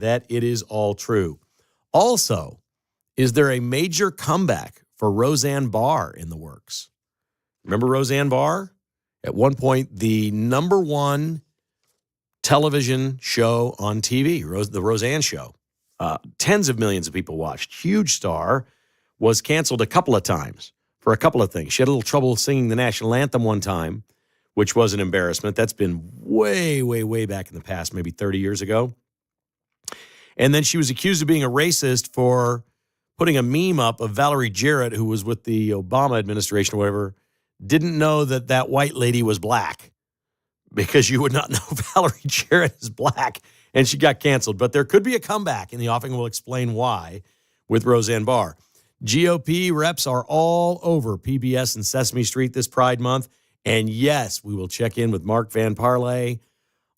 that it is all true. Also, is there a major comeback for Roseanne Barr in the works? Remember Roseanne Barr? At one point, the number one television show on TV, the Roseanne Show. Tens of millions of people watched. Huge star, was canceled a couple of times for a couple of things. She had a little trouble singing the national anthem one time, which was an embarrassment. That's been way, way, way back in the past, maybe 30 years ago. And then she was accused of being a racist for putting a meme up of Valerie Jarrett, who was with the Obama administration or whatever, didn't know that that white lady was black, because you would not know Valerie Jarrett is black, and she got canceled. But there could be a comeback, and the offing will explain why with Roseanne Barr. GOP reps are all over PBS and Sesame Street this Pride Month. And yes, we will check in with Mark Van Parlay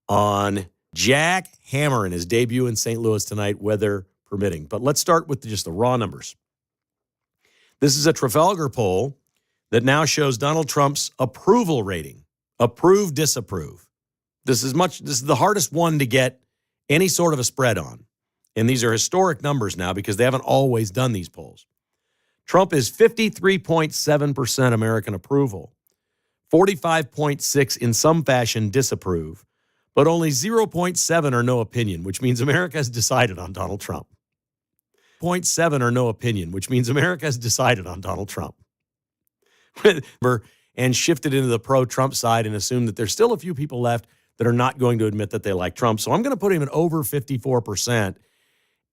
on Jack Hammer and his debut in St. Louis tonight, weather permitting. But let's start with just the raw numbers. This is a Trafalgar poll that now shows Donald Trump's approval rating. Approve, disapprove. This is the hardest one to get any sort of a spread on. And these are historic numbers now because they haven't always done these polls. Trump is 53.7% American approval, 45.6% in some fashion disapprove, but only 0.7% are no opinion, which means America has decided on Donald Trump. 0.7% are no opinion, which means America has decided on Donald Trump. And shifted into the pro-Trump side and assumed that there's still a few people left that are not going to admit that they like Trump. So I'm going to put him at over 54%,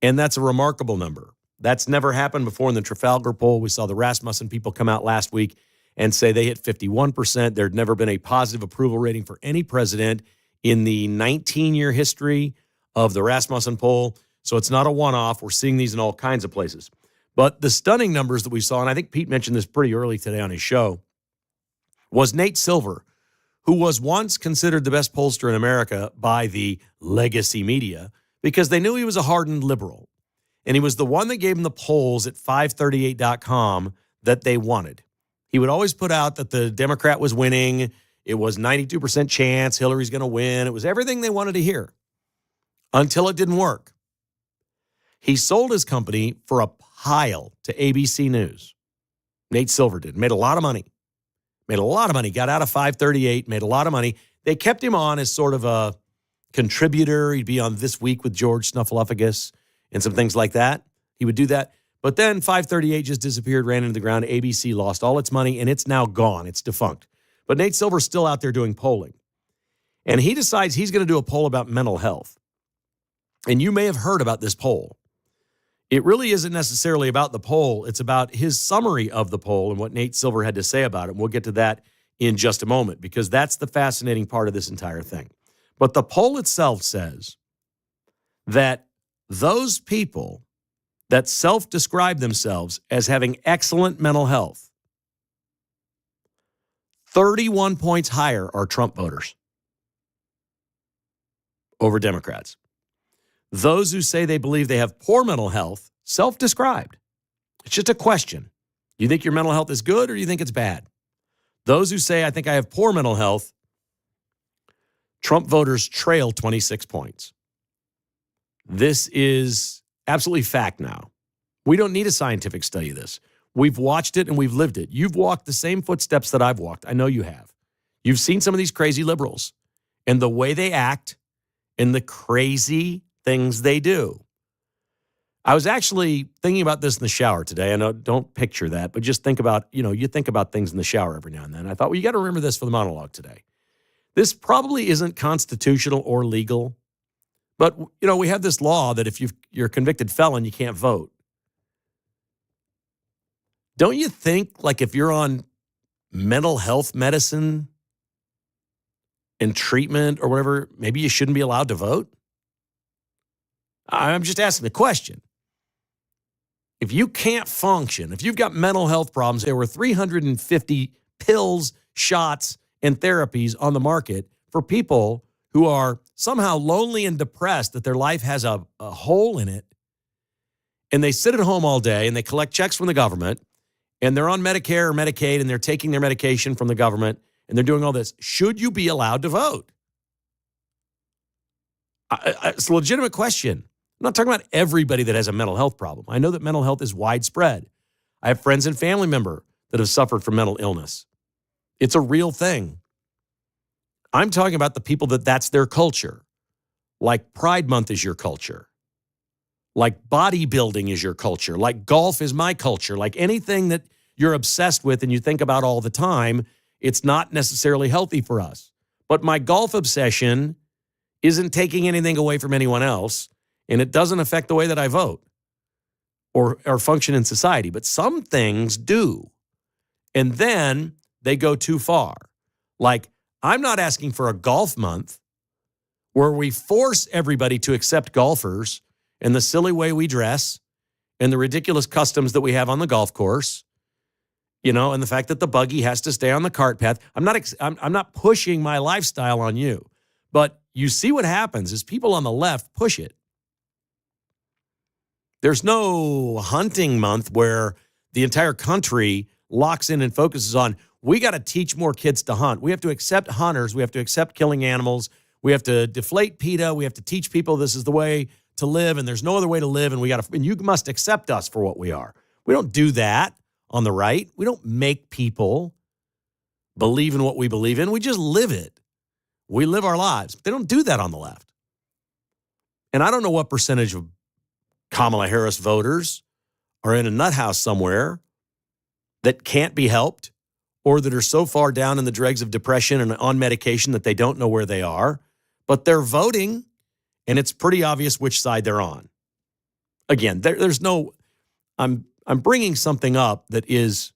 and that's a remarkable number. That's never happened before in the Trafalgar poll. We saw the Rasmussen people come out last week and say they hit 51%. There'd never been a positive approval rating for any president in the 19-year history of the Rasmussen poll. So it's not a one-off. We're seeing these in all kinds of places. But the stunning numbers that we saw, and I think Pete mentioned this pretty early today on his show, was Nate Silver, who was once considered the best pollster in America by the legacy media because they knew he was a hardened liberal. And he was the one that gave them the polls at 538.com that they wanted. He would always put out that the Democrat was winning. It was 92% chance Hillary's going to win. It was everything they wanted to hear until it didn't work. He sold his company for a pile to ABC News. Nate Silver did. Made a lot of money. Got out of 538, made a lot of money. They kept him on as sort of a contributor. He'd be on This Week with George Snuffleupagus and some things like that. He would do that. But then 538 just disappeared, ran into the ground. ABC lost all its money, and it's now gone. It's defunct. But Nate Silver's still out there doing polling. And he decides he's going to do a poll about mental health. And you may have heard about this poll. It really isn't necessarily about the poll. It's about his summary of the poll and what Nate Silver had to say about it. And we'll get to that in just a moment because that's the fascinating part of this entire thing. But the poll itself says that those people that self-describe themselves as having excellent mental health, 31 points higher are Trump voters over Democrats. Those who say they believe they have poor mental health, self-described. It's just a question. You think your mental health is good or do you think it's bad? Those who say, I think I have poor mental health, Trump voters trail 26 points. This is absolutely fact now. We don't need a scientific study of this. We've watched it and we've lived it. You've walked the same footsteps that I've walked. I know you have. You've seen some of these crazy liberals and the way they act and the crazy things they do. I was actually thinking about this in the shower today. I know, don't picture that, but just think about, you think about things in the shower every now and then. I thought, well, you got to remember this for the monologue today. This probably isn't constitutional or legal, but, we have this law that if you're a convicted felon, you can't vote. Don't you think, like, if you're on mental health medicine and treatment or whatever, maybe you shouldn't be allowed to vote? I'm just asking the question. If you can't function, if you've got mental health problems, there were 350 pills, shots, and therapies on the market for people who are somehow lonely and depressed that their life has a hole in it, and they sit at home all day and they collect checks from the government, and they're on Medicare or Medicaid, and they're taking their medication from the government, and they're doing all this. Should you be allowed to vote? It's a legitimate question. I'm not talking about everybody that has a mental health problem. I know that mental health is widespread. I have friends and family members that have suffered from mental illness. It's a real thing. I'm talking about the people that's their culture. Like Pride Month is your culture. Like bodybuilding is your culture. Like golf is my culture. Like anything that you're obsessed with and you think about all the time, it's not necessarily healthy for us. But my golf obsession isn't taking anything away from anyone else, and it doesn't affect the way that I vote or function in society. But some things do. And then they go too far. Like, I'm not asking for a golf month where we force everybody to accept golfers and the silly way we dress and the ridiculous customs that we have on the golf course, and the fact that the buggy has to stay on the cart path. I'm not pushing my lifestyle on you, but you see what happens is people on the left push it. There's no hunting month where the entire country locks in and focuses on, we got to teach more kids to hunt. We have to accept hunters. We have to accept killing animals. We have to deflate PETA. We have to teach people this is the way to live, and there's no other way to live, and you must accept us for what we are. We don't do that on the right. We don't make people believe in what we believe in. We just live it. We live our lives. They don't do that on the left. And I don't know what percentage of Kamala Harris voters are in a nut house somewhere that can't be helped or that are so far down in the dregs of depression and on medication that they don't know where they are, but they're voting, and it's pretty obvious which side they're on. Again, there's no, I'm bringing something up that is,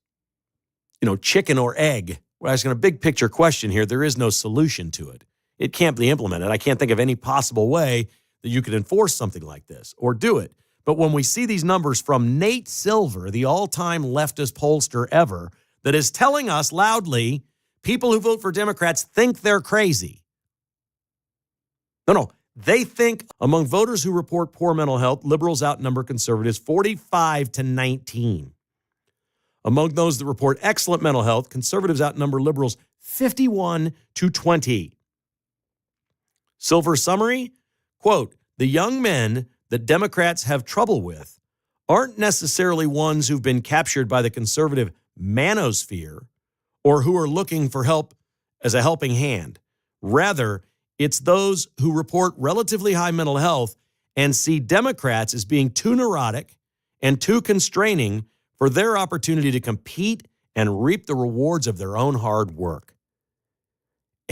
chicken or egg. We're asking a big picture question here. There is no solution to it. It can't be implemented. I can't think of any possible way that you could enforce something like this or do it. But when we see these numbers from Nate Silver, the all-time leftist pollster ever, that is telling us loudly, people who vote for Democrats think they're crazy. No, they think among voters who report poor mental health, liberals outnumber conservatives 45-19. Among those that report excellent mental health, conservatives outnumber liberals 51-20. Silver's summary, quote, the young men that Democrats have trouble with aren't necessarily ones who've been captured by the conservative manosphere or who are looking for help as a helping hand. Rather, it's those who report relatively high mental health and see Democrats as being too neurotic and too constraining for their opportunity to compete and reap the rewards of their own hard work.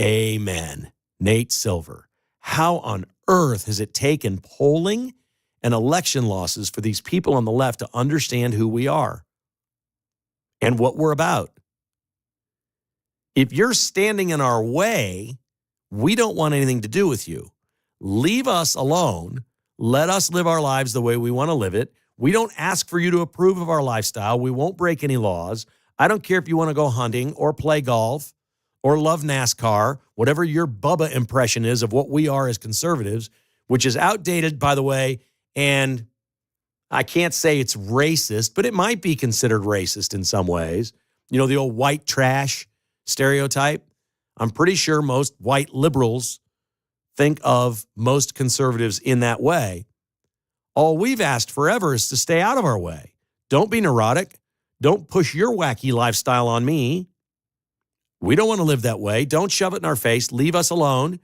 Amen. Nate Silver. How on earth has it taken polling and election losses for these people on the left to understand who we are and what we're about? If you're standing in our way, we don't want anything to do with you. Leave us alone. Let us live our lives the way we want to live it. We don't ask for you to approve of our lifestyle. We won't break any laws. I don't care if you want to go hunting or play golf or love NASCAR, whatever your Bubba impression is of what we are as conservatives, which is outdated, by the way, and I can't say it's racist, but it might be considered racist in some ways. The old white trash stereotype. I'm pretty sure most white liberals think of most conservatives in that way. All we've asked forever is to stay out of our way. Don't be neurotic. Don't push your wacky lifestyle on me. We don't want to live that way. Don't shove it in our face. Leave us alone.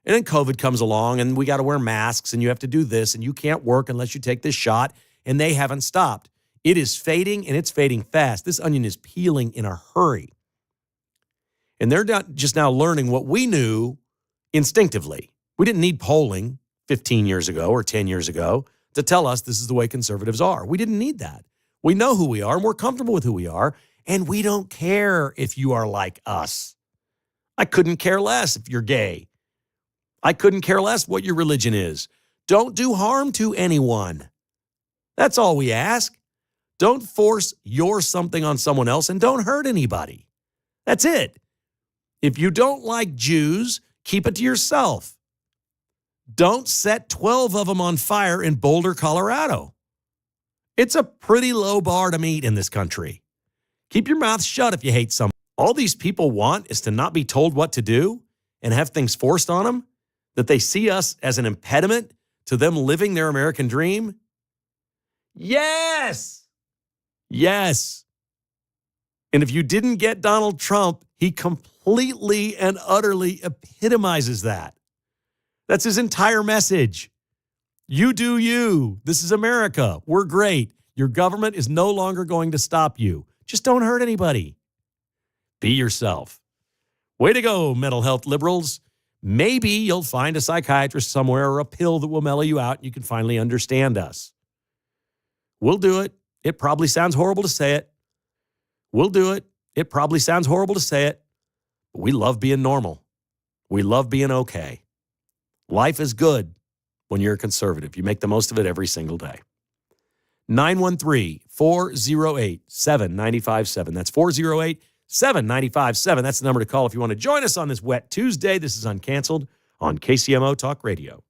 And then COVID comes along and we got to wear masks and you have to do this and you can't work unless you take this shot, and they haven't stopped. It is fading, and it's fading fast. This onion is peeling in a hurry. And they're not just now learning what we knew instinctively. We didn't need polling 15 years ago or 10 years ago to tell us this is the way conservatives are. We didn't need that. We know who we are, and we're comfortable with who we are, and we don't care if you are like us. I couldn't care less if you're gay. I couldn't care less what your religion is. Don't do harm to anyone. That's all we ask. Don't force your something on someone else, and don't hurt anybody. That's it. If you don't like Jews, keep it to yourself. Don't set 12 of them on fire in Boulder, Colorado. It's a pretty low bar to meet in this country. Keep your mouth shut if you hate someone. All these people want is to not be told what to do and have things forced on them, that they see us as an impediment to them living their American dream? Yes. Yes. And if you didn't get Donald Trump, he completely and utterly epitomizes that. That's his entire message. You do you. This is America. We're great. Your government is no longer going to stop you. Just don't hurt anybody. Be yourself. Way to go, mental health liberals. Maybe you'll find a psychiatrist somewhere or a pill that will mellow you out and you can finally understand us. We'll do it. It probably sounds horrible to say it. We'll do it. It probably sounds horrible to say it. But we love being normal. We love being okay. Life is good when you're a conservative. You make the most of it every single day. 913-408-7957. That's 408-7957. That's the number to call if you want to join us on this wet Tuesday. This is Uncanceled on KCMO Talk Radio.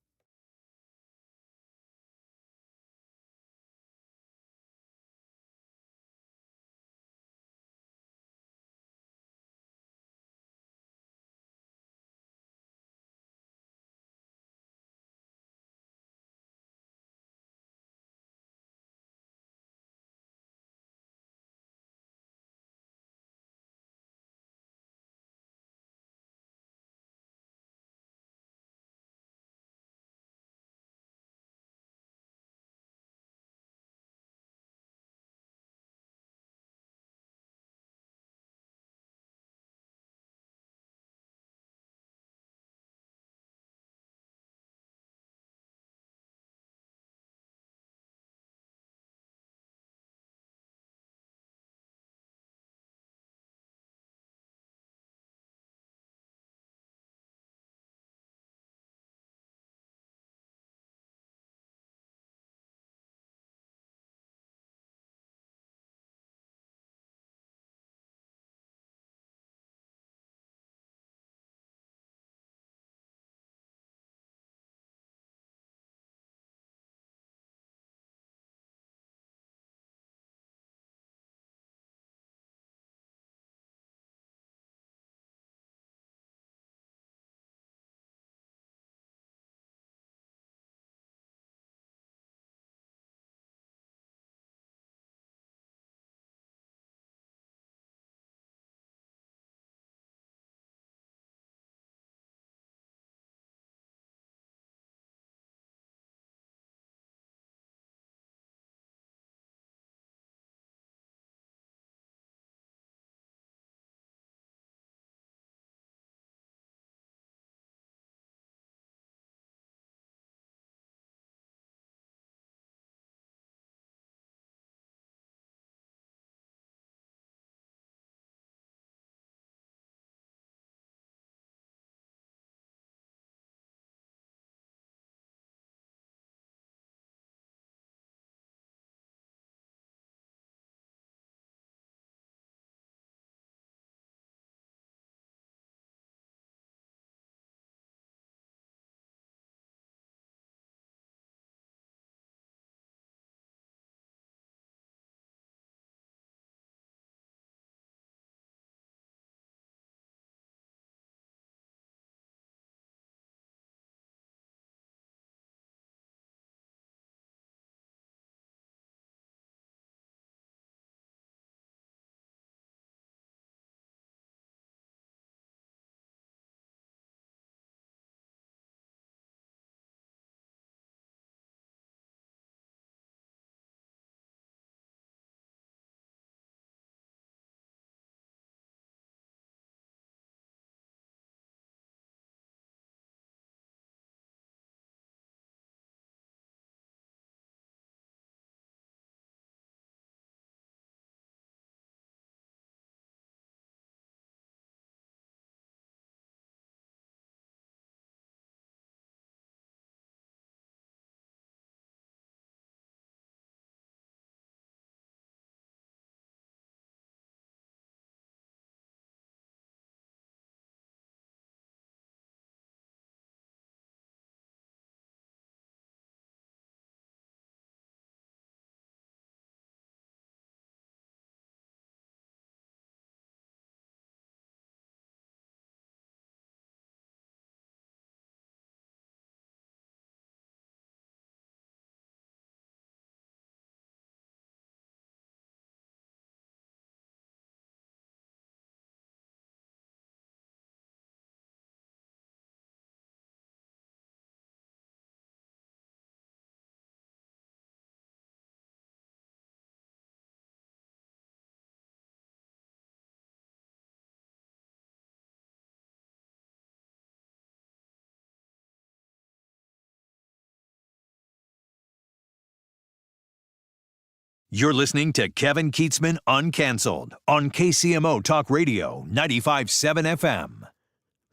You're listening to Kevin Kietzman Uncanceled on KCMO Talk Radio 95.7 FM.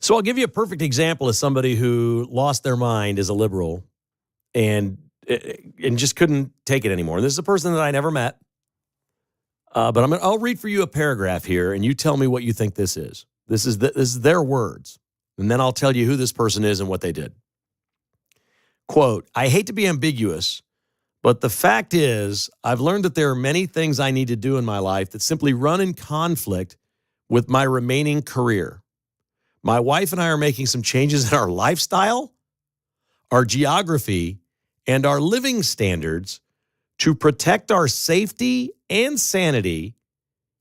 So I'll give you a perfect example of somebody who lost their mind as a liberal and just couldn't take it anymore. This is a person that I never met, but I'll read for you a paragraph here, and you tell me what you think this is. This is their words, and then I'll tell you who this person is and what they did. Quote, I hate to be ambiguous, but the fact is I've learned that there are many things I need to do in my life that simply run in conflict with my remaining career. My wife and I are making some changes in our lifestyle, our geography, and our living standards to protect our safety and sanity,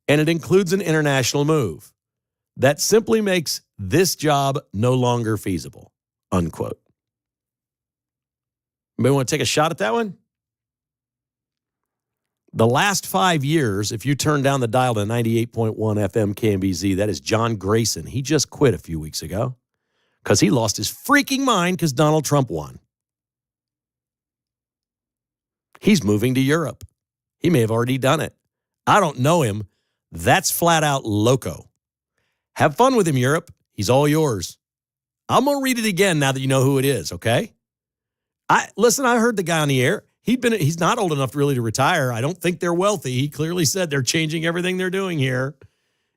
and it includes an international move. That simply makes this job no longer feasible, unquote. Anybody want to take a shot at that one? The last 5 years, if you turn down the dial to 98.1 FM KMBZ, that is John Grayson. He just quit a few weeks ago because he lost his freaking mind because Donald Trump won. He's moving to Europe. He may have already done it. I don't know him. That's flat out loco. Have fun with him, Europe. He's all yours. I'm going to read it again now that you know who it is, okay? I heard the guy on the air. He's not old enough really to retire. I don't think they're wealthy. He clearly said they're changing everything they're doing here,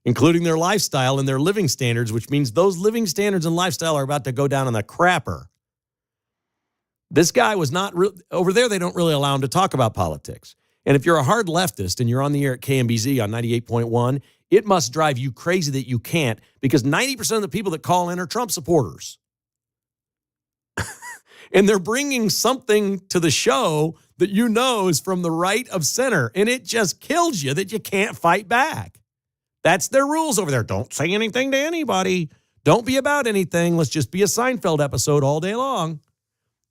including their lifestyle and their living standards, which means those living standards and lifestyle are about to go down in the crapper. This guy was not over there. They don't really allow him to talk about politics. And if you're a hard leftist and you're on the air at KMBZ on 98.1, it must drive you crazy that you can't, because 90% of the people that call in are Trump supporters. And they're bringing something to the show that you know is from the right of center. And it just kills you that you can't fight back. That's their rules over there. Don't say anything to anybody. Don't be about anything. Let's just be a Seinfeld episode all day long.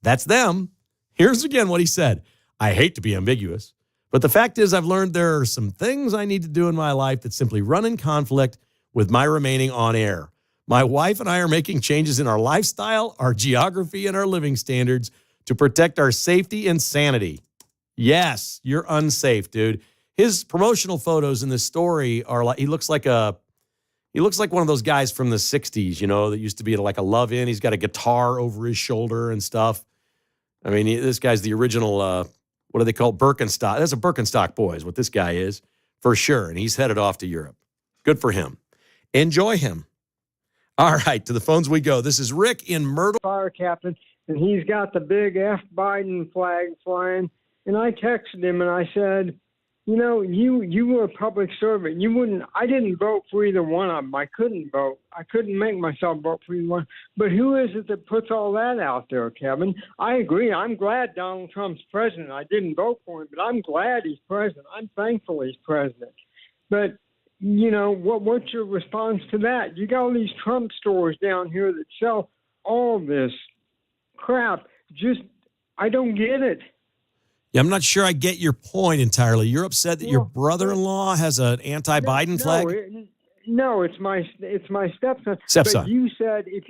That's them. Here's again what he said. I hate to be ambiguous, but the fact is I've learned there are some things I need to do in my life that simply run in conflict with my remaining on air. My wife and I are making changes in our lifestyle, our geography, and our living standards to protect our safety and sanity. Yes, you're unsafe, dude. His promotional photos in this story are like, he looks like one of those guys from the 60s, you know, that used to be at like a Love-In. He's got a guitar over his shoulder and stuff. I mean, this guy's the original, what do they call Birkenstock? That's a Birkenstock boy is what this guy is, for sure. And he's headed off to Europe. Good for him. Enjoy him. All right, to the phones we go. This is Rick in Myrtle. Fire captain, and he's got the big F. Biden flag flying. And I texted him and I said, you know, you were a public servant. I didn't vote for either one of them. I couldn't vote. I couldn't make myself vote for either one. But who is it that puts all that out there, Kevin? I agree. I'm glad Donald Trump's president. I didn't vote for him, but I'm glad he's president. I'm thankful he's president. But you know, what's your response to that? You got all these Trump stores down here that sell all this crap. I don't get it. Yeah, I'm not sure I get your point entirely. You're upset that your brother-in-law has an anti-Biden flag? No, it's my stepson. Stepson. But you said if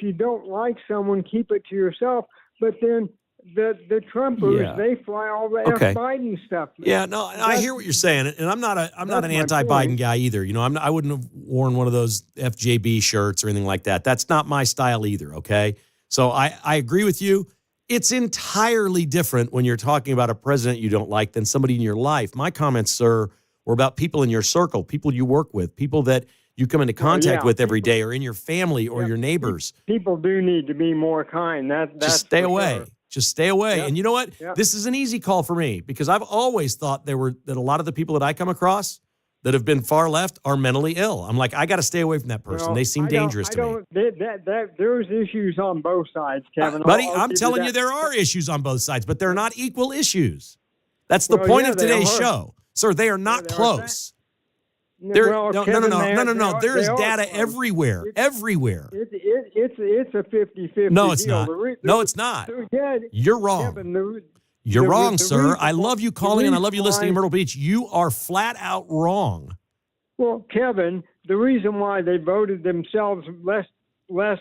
you don't like someone, keep it to yourself. But then the Trumpers, they fly all the F. Biden stuff. Yeah, no, I hear what you're saying, and I'm not an anti-Biden guy either. You know, I wouldn't have worn one of those FJB shirts or anything like that. That's not my style either. Okay, so I agree with you. It's entirely different when you're talking about a president you don't like than somebody in your life. My comments, sir, were about people in your circle, people you work with, people that you come into contact with every day, or in your family or your neighbors. People do need to be more kind. That's just stay away. Sure. Just stay away. Yep. And you know what? Yep. This is an easy call for me because I've always thought that a lot of the people that I come across that have been far left are mentally ill. I'm like, I got to stay away from that person. They seem dangerous to me. There's issues on both sides, Kevin. Buddy, I'm telling you there are issues on both sides, but they're not equal issues. That's the point of today's show. Sir, they are not close. No. There is data everywhere. Everywhere. It's a 50-50 No, it's deal. not. No, it's not. You're wrong. Kevin, You're wrong, sir. I love you calling and I love you listening in Myrtle Beach. You are flat out wrong. Well, Kevin, the reason why they voted themselves less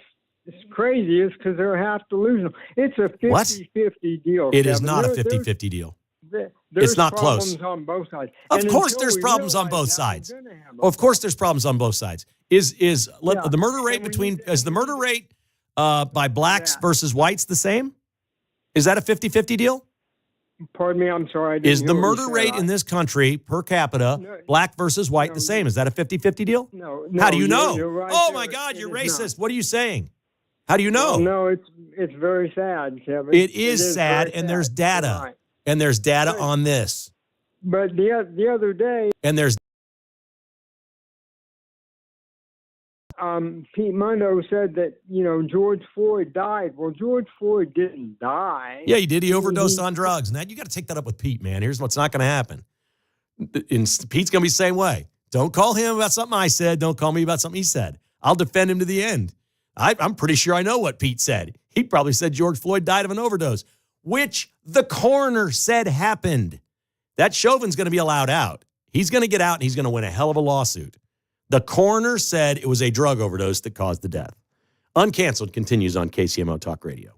crazy is because they're half delusional. It's a 50-50 deal. It is not a 50-50 deal. There's not problems close. on both sides. Of And course, until there's we problems on realize both that, sides. we're gonna have a Of course, there's problems on both sides. Is the murder rate And we between need- is the murder rate by blacks Yeah. versus whites the same? Is that a 50-50 deal? Pardon me, I'm sorry. I didn't Is hear the what you murder said. rate in this country per capita, No, black versus white, no, the same? Is that a 50-50 deal? No, How do you know? You're right Oh there. my God, It you're is racist. not. What are you saying? How do you know? Well, no, it's very sad, Kevin. It is sad, very and there's sad. data. You're right. And there's data But- on this. But the other day, And there's Pete Mundo said that George Floyd died. Well, George Floyd didn't die. yeah, he did. He overdosed on drugs. Now you got to take that up with Pete, man. Here's what's not going to happen. And Pete's going to be the same way. Don't call him about something I said. Don't call me about something he said. I'll defend him to the end. I'm pretty sure I know what Pete said. He probably said George Floyd died of an overdose, which the coroner said happened. That Chauvin's going to be allowed out. He's going to get out and he's going to win a hell of a lawsuit. The coroner said it was a drug overdose that caused the death. Uncanceled continues on KCMO Talk Radio.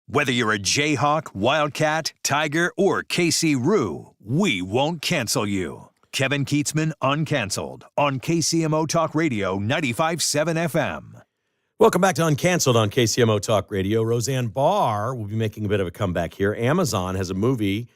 Whether you're a Jayhawk, Wildcat, Tiger, or KC Roo, we won't cancel you. Kevin Kietzman, Uncanceled, on KCMO Talk Radio 95.7 FM. Welcome back to Uncanceled on KCMO Talk Radio. Roseanne Barr will be making a bit of a comeback here. Amazon has a movie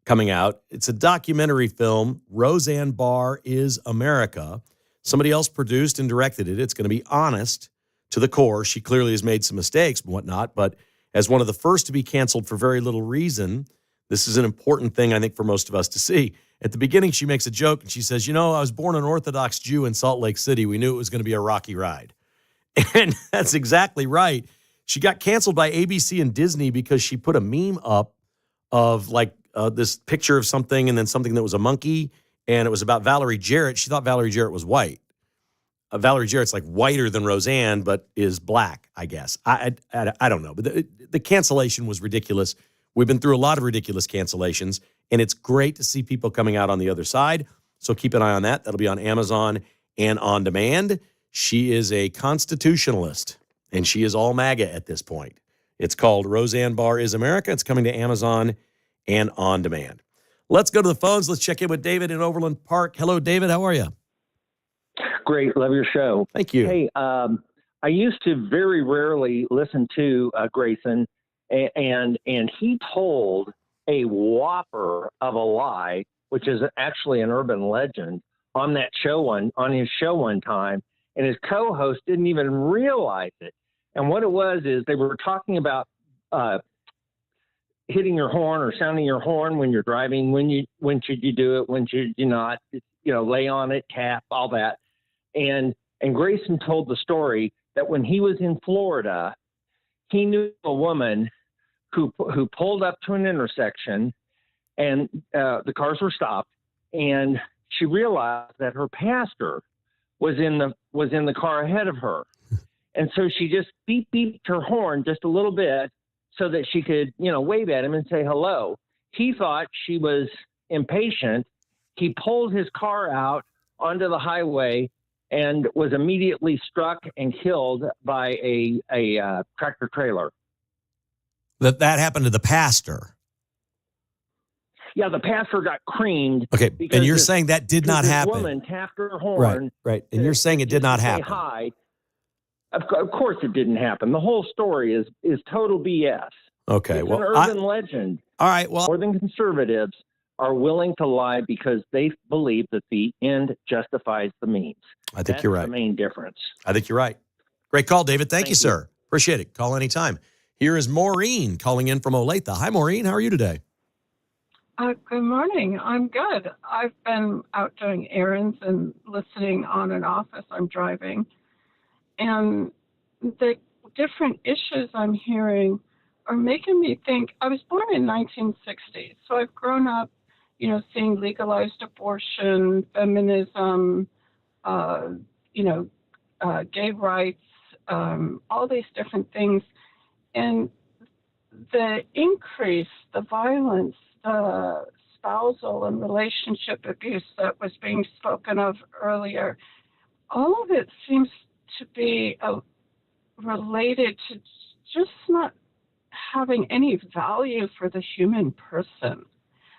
coming out. It's a documentary film, Roseanne Barr is America. Somebody else produced and directed it. It's going to be honest to the core. She clearly has made some mistakes and whatnot, but as one of the first to be canceled for very little reason, this is an important thing, I think, for most of us to see. At the beginning, she makes a joke, and she says, I was born an Orthodox Jew in Salt Lake City. We knew it was going to be a rocky ride. And that's exactly right. She got canceled by ABC and Disney because she put a meme up of, this picture of something and then something that was a monkey, and it was about Valerie Jarrett. She thought Valerie Jarrett was white. Valerie Jarrett's whiter than Roseanne, but is black, I guess. I don't know. But the cancellation was ridiculous. We've been through a lot of ridiculous cancellations, and it's great to see people coming out on the other side. So keep an eye on that. That'll be on Amazon and on demand. She is a constitutionalist, and she is all MAGA at this point. It's called Roseanne Barr is America. It's coming to Amazon and on demand. Let's go to the phones. Let's check in with David in Overland Park. Hello, David. How are you? Great. Love your show. Thank you. Hey, I used to very rarely listen to Grayson, and he told a whopper of a lie, which is actually an urban legend, on his show one time, and his co-host didn't even realize it. And what it was is they were talking about hitting your horn or sounding your horn when you're driving. When should you do it? When should you not? Lay on it, tap, all that. And Grayson told the story that when he was in Florida, he knew a woman who pulled up to an intersection, and the cars were stopped, and she realized that her pastor was in the car ahead of her, and so she just beeped her horn just a little bit so that she could wave at him and say hello. He thought she was impatient. He pulled his car out onto the highway and was immediately struck and killed by a tractor trailer. That happened to the pastor. Yeah, the pastor got creamed. Okay, and you're saying that did not happen. This woman tapped her horn. Right. And you're saying it did not happen. Hi. Of course it didn't happen. The whole story is total BS. Okay, it's an urban legend. All right, well. More than conservatives are willing to lie because they believe that the end justifies the means. I think you're right. That's the main difference. I think you're right. Great call, David. Thank you, sir. Appreciate it. Call anytime. Here is Maureen calling in from Olathe. Hi, Maureen. How are you today? Good morning. I'm good. I've been out doing errands and listening on and off as I'm driving. And the different issues I'm hearing are making me think. I was born in 1960, so I've grown up, seeing legalized abortion, feminism, gay rights, all these different things. And the increase, the violence, the spousal and relationship abuse that was being spoken of earlier, all of it seems to be related to just not having any value for the human person.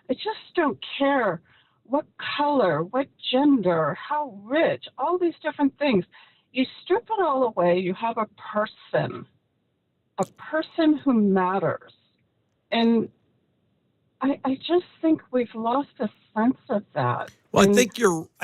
I just don't care what color, what gender, how rich, all these different things. You strip it all away, you have a person who matters. And I just think we've lost a sense of that. Well, I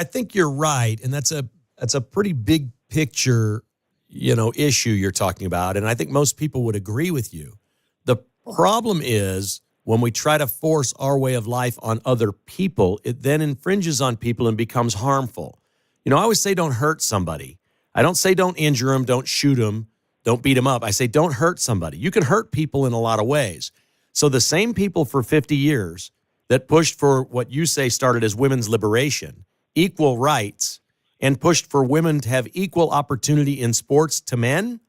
think you're right, and that's a pretty big picture, issue you're talking about, and I think most people would agree with you. The problem is when we try to force our way of life on other people, it then infringes on people and becomes harmful. I always say don't hurt somebody. I don't say don't injure them, don't shoot them, don't beat them up. I say don't hurt somebody. You can hurt people in a lot of ways. So the same people for 50 years that pushed for what you say started as women's liberation, equal rights, and pushed for women to have equal opportunity in sports to men,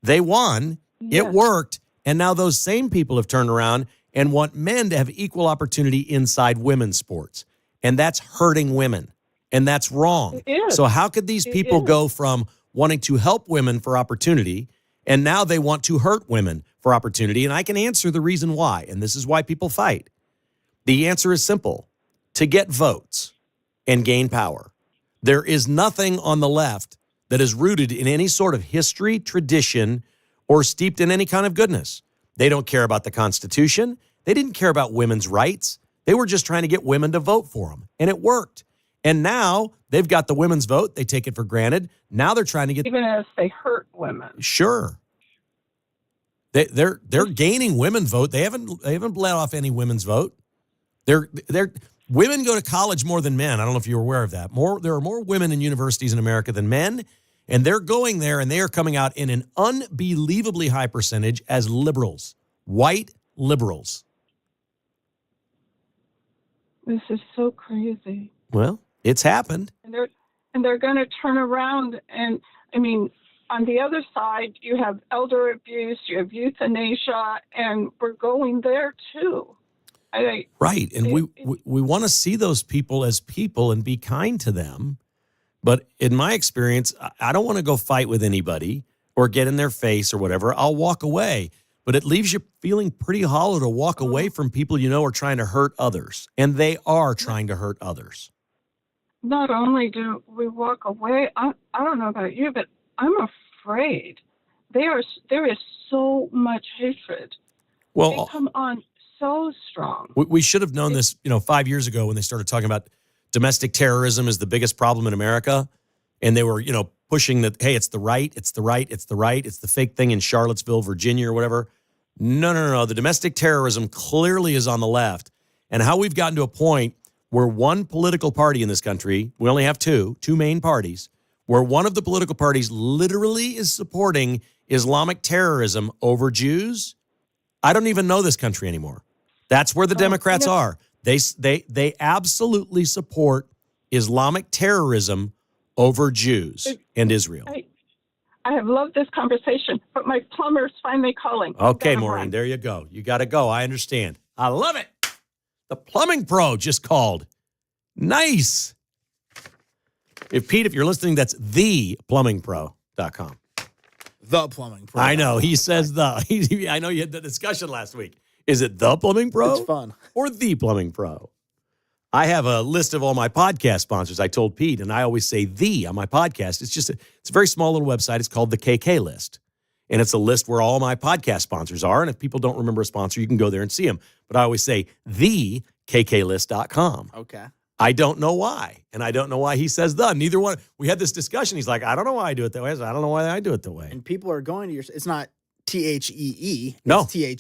they won. Yes. It worked. And now those same people have turned around and want men to have equal opportunity inside women's sports. And that's hurting women. And that's wrong. It is. So how could these people go from wanting to help women for opportunity And now they want to hurt women for opportunity. And I can answer the reason why. And this is why people fight. The answer is simple: to get votes and gain power. There is nothing on the left that is rooted in any sort of history, tradition, or steeped in any kind of goodness. They don't care about the Constitution. They didn't care about women's rights. They were just trying to get women to vote for them. And it worked. And now they've got the women's vote. They take it for granted. Now they're trying to get... Even as they hurt women. Sure. They're gaining women vote. They haven't let off any women's vote. Women go to college more than men. I don't know if you're aware of that. There are more women in universities in America than men, and they're going there, and they are coming out in an unbelievably high percentage as liberals, white liberals. This is so crazy. Well, it's happened. And they're going to turn around, and I mean, on the other side, you have elder abuse, you have euthanasia, and we're going there too. Right. And we want to see those people as people and be kind to them. But in my experience, I don't want to go fight with anybody or get in their face or whatever. I'll walk away. But it leaves you feeling pretty hollow to walk away from people you know are trying to hurt others. And they are trying to hurt others. Not only do we walk away, I don't know about you, but I'm afraid. There is so much hatred. Well, they come on so strong. We should have known this, 5 years ago when they started talking about domestic terrorism is the biggest problem in America. And they were, pushing that, hey, it's the right, it's the fake thing in Charlottesville, Virginia or whatever. No. The domestic terrorism clearly is on the left. And how we've gotten to a point where one political party in this country, we only have two main parties, where one of the political parties literally is supporting Islamic terrorism over Jews. I don't even know this country anymore. That's where the Democrats are. They absolutely support Islamic terrorism over Jews and Israel. I have loved this conversation, but my plumber's finally calling. Okay, Maureen, there you go. You got to go. I understand. I love it. The plumbing pro just called. Nice. If you're listening, that's theplumbingpro.com. The Plumbing Pro. I know. He says I know you had the discussion last week. Is it The Plumbing Pro? It's fun. Or The Plumbing Pro? I have a list of all my podcast sponsors. I told Pete, and I always say "the" on my podcast. It's a very small little website. It's called the KK List. And it's a list where all my podcast sponsors are. And if people don't remember a sponsor, you can go there and see them. But I always say thekklist.com. Okay. I don't know why. And I don't know why he says the. Neither one. We had this discussion. He's like, I don't know why I do it that way. I said, I don't know why I do it that way. And people are going to it's not THEE. No. It's THE.